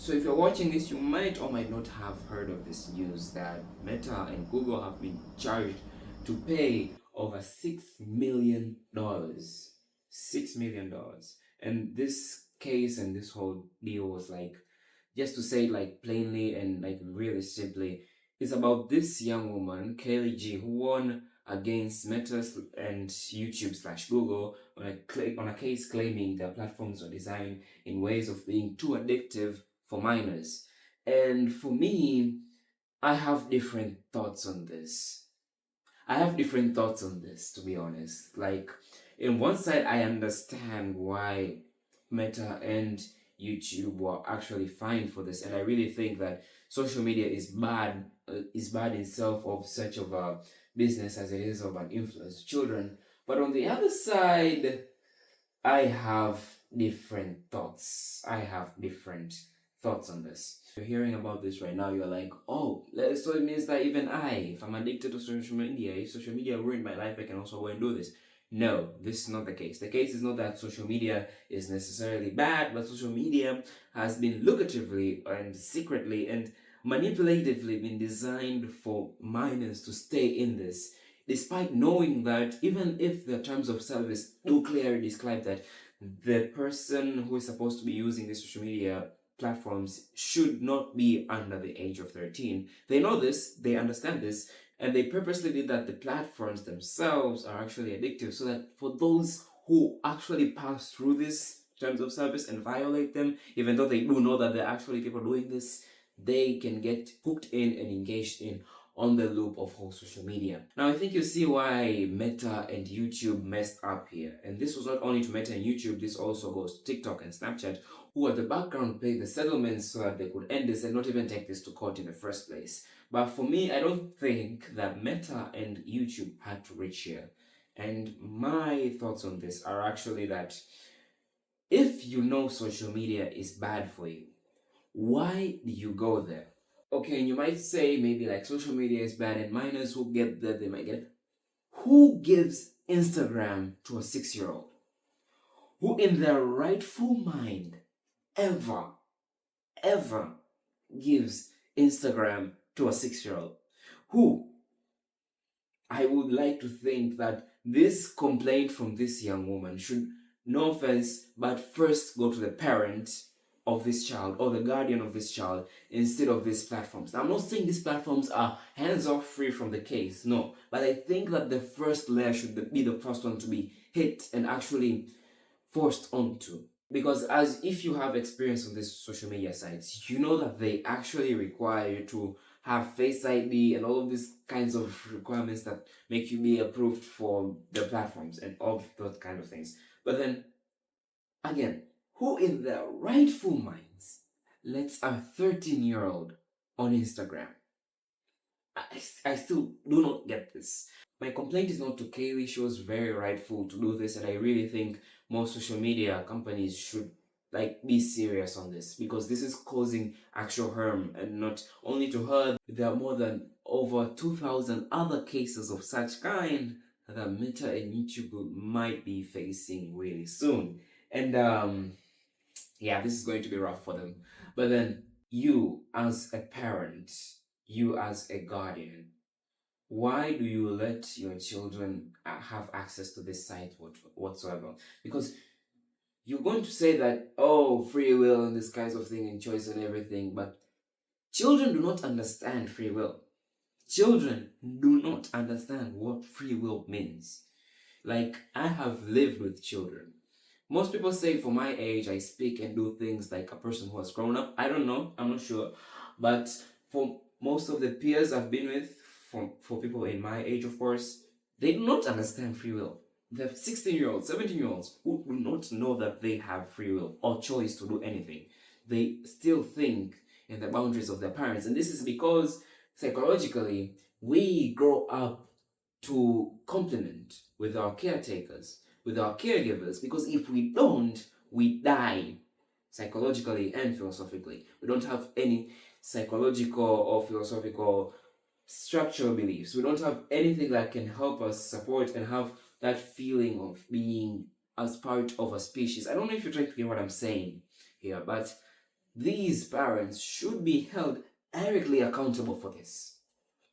So if you're watching this, you might or might not have heard of this news that Meta and Google have been charged to pay over $6 million. $6 million. And this case and this whole deal was like, just to say it like plainly and like really simply, it's about this young woman, Kaylee G, who won against Meta and YouTube slash Google on a case claiming their platforms are designed in ways of being too addictive for minors. And for me, I have different thoughts on this. To be honest. Like, in one side, I understand why Meta and YouTube were actually fined for this, and I really think that social media is bad itself of such of a business as it is of an influence to children. But on the other side, I have different thoughts. On this. You're hearing about this right now, you're like, oh, so it means that even if I'm addicted to social media, if social media ruined my life, I can also go and do this. No, this is not the case. The case is not that social media is necessarily bad, but social media has been lucratively and secretly and manipulatively been designed for minors to stay in this, despite knowing that even if the terms of service do clearly describe that the person who is supposed to be using the social media platforms should not be under the age of 13. They know this, they understand this, and they purposely did that. The platforms themselves are actually addictive, so that for those who actually pass through this terms of service and violate them, even though they do know that they're actually people doing this, they can get hooked in and engaged in on the loop of whole social media. Now, I think you see why Meta and YouTube messed up here. And this was not only to Meta and YouTube, this also goes to TikTok and Snapchat, who at the background paid the settlements so that they could end this and not even take this to court in the first place. But for me, I don't think that Meta and YouTube had to reach here. And my thoughts on this are actually that if you know social media is bad for you, why do you go there? Okay, and you might say maybe like social media is bad and minors who get that they might get it. Who gives Instagram to a 6-year-old? Who in their rightful mind ever gives Instagram to a 6-year-old? Who? I would like to think that this complaint from this young woman should, no offense, but first go to the parent of this child or the guardian of this child instead of these platforms. Now, I'm not saying these platforms are hands-off free from the case, no, but I think that the first layer should be the first one to be hit and actually forced onto. Because as if you have experience on these social media sites, you know that they actually require you to have Face ID and all of these kinds of requirements that make you be approved for the platforms and all those kind of things. But then, again, who in their rightful minds lets a 13-year-old on Instagram? I still do not get this. My complaint is not to Kaylee. She was very rightful to do this, and I really think most social media companies should like be serious on this, because this is causing actual harm, and not only to her. There are more than over 2,000 other cases of such kind that Meta and YouTube might be facing really soon. And yeah, this is going to be rough for them. But then you as a parent, you as a guardian, why do you let your children have access to this site whatsoever? Because you're going to say that, oh, free will and this kinds of thing and choice and everything, but children do not understand free will. Children do not understand what free will means. Like, I have lived with children. Most people say for my age, I speak and do things like a person who has grown up. I don't know, I'm not sure. But for most of the peers I've been with, for people in my age, of course, they do not understand free will. They have 16-year-olds, 17-year-olds who do not know that they have free will or choice to do anything. They still think in the boundaries of their parents. And this is because psychologically, we grow up to complement with our caretakers, with our caregivers, because if we don't, we die psychologically and philosophically. We don't have any psychological or philosophical structural beliefs. We don't have anything that can help us support and have that feeling of being as part of a species. I don't know if you're trying to get what I'm saying here, but these parents should be held directly accountable for this.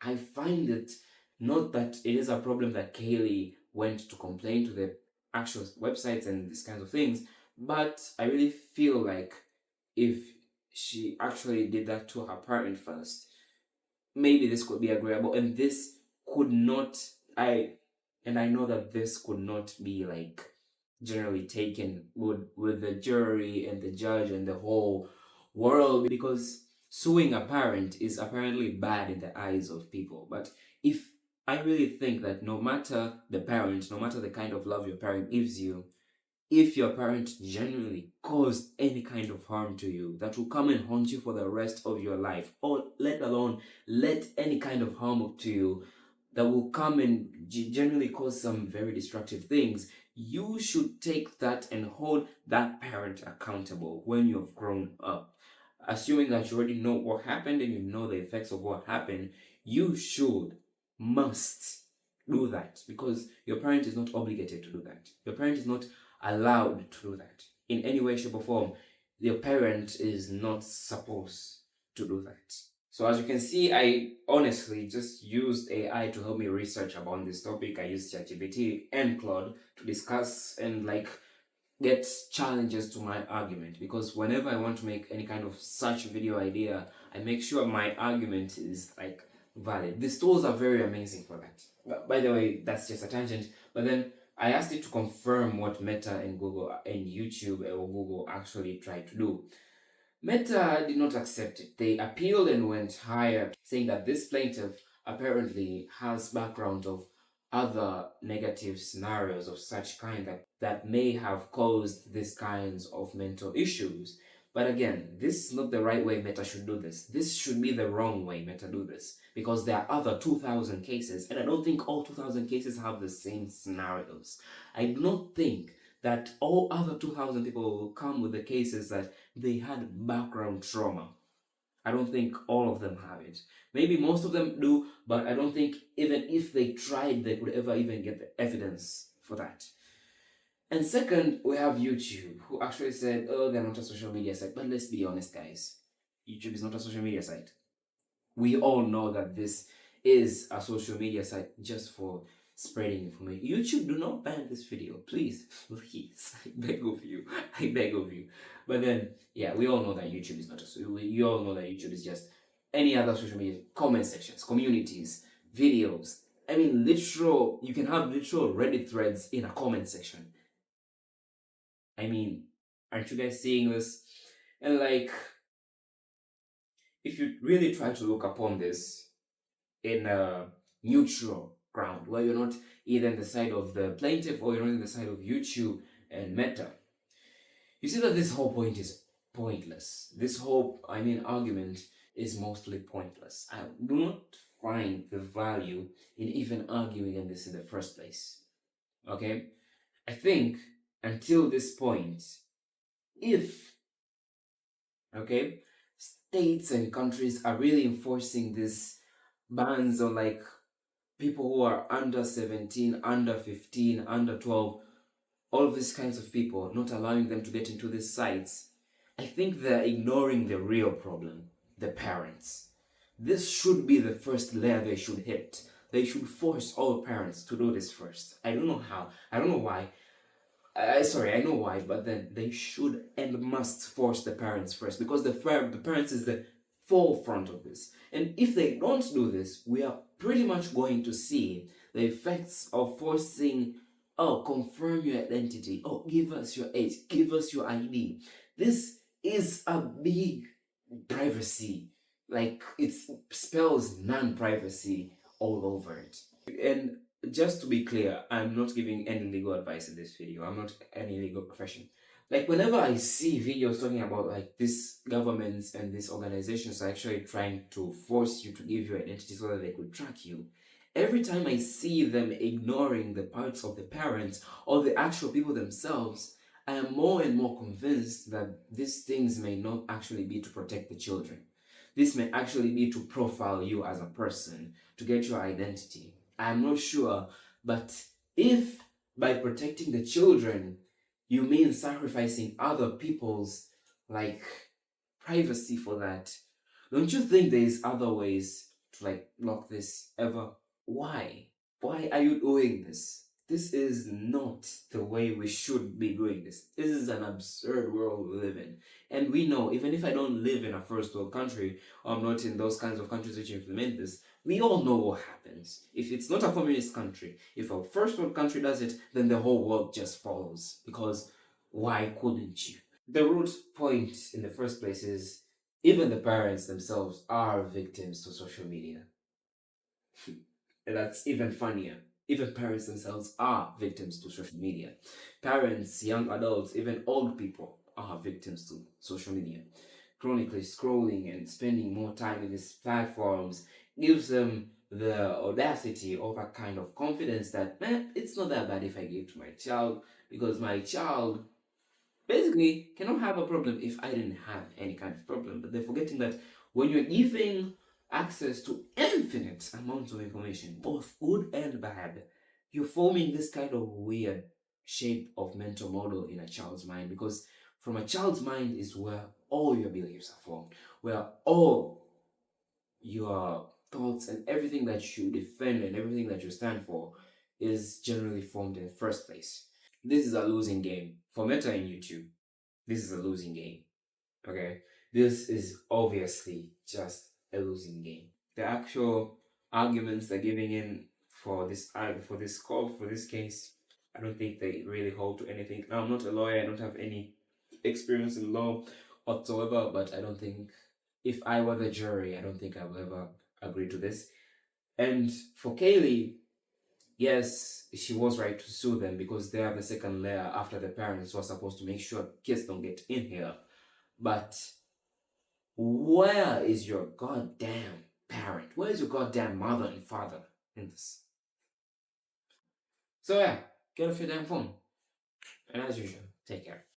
I find it not that it is a problem that Kaylee went to complain to the actual websites and these kinds of things, but I really feel like if she actually did that to her parent first, maybe this could be agreeable, and this could not, I know that this could not be like generally taken with the jury and the judge and the whole world, because suing a parent is apparently bad in the eyes of people. But if I really think that no matter the parent, no matter the kind of love your parent gives you, if your parent genuinely caused any kind of harm to you that will come and haunt you for the rest of your life, or let alone let any kind of harm up to you that will come and genuinely cause some very destructive things, you should take that and hold that parent accountable when you've grown up. Assuming that you already know what happened and you know the effects of what happened, you must do that, because your parent is not obligated to do that. Your parent is not allowed to do that in any way, shape, or form. Your parent is not supposed to do that. So as you can see, I honestly just used AI to help me research about this topic. I used ChatGPT and Claude to discuss and get challenges to my argument, because whenever I want to make any kind of such video idea, I make sure my argument is valid. These tools are very amazing for that. But by the way, that's just a tangent. But then I asked it to confirm what Meta and Google and YouTube or Google actually tried to do. Meta did not accept it. They appealed and went higher, saying that this plaintiff apparently has background of other negative scenarios of such kind that may have caused these kinds of mental issues. But again, this is not the right way Meta should do this. This should be the wrong way Meta do this, because there are other 2,000 cases, and I don't think all 2,000 cases have the same scenarios. I do not think that all other 2,000 people will come with the cases that they had background trauma. I don't think all of them have it. Maybe most of them do, but I don't think even if they tried, they could ever even get the evidence for that. And second, we have YouTube, who actually said, oh, they're not a social media site. But let's be honest, guys. YouTube is not a social media site. We all know that this is a social media site just for spreading information. YouTube, do not ban this video, please. Please, I beg of you. I beg of you. But then, yeah, we all know that YouTube is not you all know that YouTube is just any other social media, comment sections, communities, videos. I mean, you can have literal Reddit threads in a comment section. I mean, aren't you guys seeing this? And if you really try to look upon this in a neutral ground, where you're not either on the side of the plaintiff or you're not on the side of YouTube and Meta, you see that this whole point is pointless. This whole, argument is mostly pointless. I do not find the value in even arguing in this in the first place. Okay? I think until this point, if, states and countries are really enforcing these bans on people who are under 17, under 15, under 12, all of these kinds of people, not allowing them to get into these sites, I think they're ignoring the real problem, the parents. This should be the first layer they should hit. They should force all parents to do this first. I don't know how. I don't know why. I know why, but then they should and must force the parents first, because the parents is the forefront of this. And if they don't do this, we are pretty much going to see the effects of forcing, confirm your identity, give us your age, give us your ID. This is a big privacy. It spells non-privacy all over it. And just to be clear, I'm not giving any legal advice in this video. I'm not any legal profession. Whenever I see videos talking about these governments and these organizations are actually trying to force you to give your identity so that they could track you, every time I see them ignoring the parts of the parents or the actual people themselves, I am more and more convinced that these things may not actually be to protect the children. This may actually be to profile you as a person, to get your identity. I'm not sure, but if by protecting the children, you mean sacrificing other people's privacy for that. Don't you think there's other ways to like block this ever? Why? Why are you doing this? This is not the way we should be doing this. This is an absurd world we live in. And we know, even if I don't live in a first world country, or I'm not in those kinds of countries which implement this, we all know what happens. If it's not a communist country, if a first world country does it, then the whole world just follows. Because why couldn't you? The root point in the first place is even the parents themselves are victims to social media. And that's even funnier. Even parents themselves are victims to social media. Parents, young adults, even old people are victims to social media. Chronically scrolling and spending more time in these platforms gives them the audacity or a kind of confidence that, man, it's not that bad if I give to my child because my child basically cannot have a problem if I didn't have any kind of problem. But they're forgetting that when you're giving access to infinite amounts of information, both good and bad, you're forming this kind of weird shape of mental model in a child's mind, because from a child's mind is where all your beliefs are formed, where all your thoughts and everything that you defend and everything that you stand for is generally formed in the first place. This is a losing game for Meta and YouTube. This is a losing game. Okay, this is obviously just a losing game. The actual arguments they're giving in for this call for this case, I don't think they really hold to anything. Now, I'm not a lawyer. I don't have any experience in law whatsoever. But I don't think if I were the jury, I don't think I will ever agree to this. And for Kaylee, yes, she was right to sue them because they are the second layer after the parents who are supposed to make sure kids don't get in here. But where is your goddamn parent? Where is your goddamn mother and father in this? So yeah, get off your damn phone. And as usual, take care.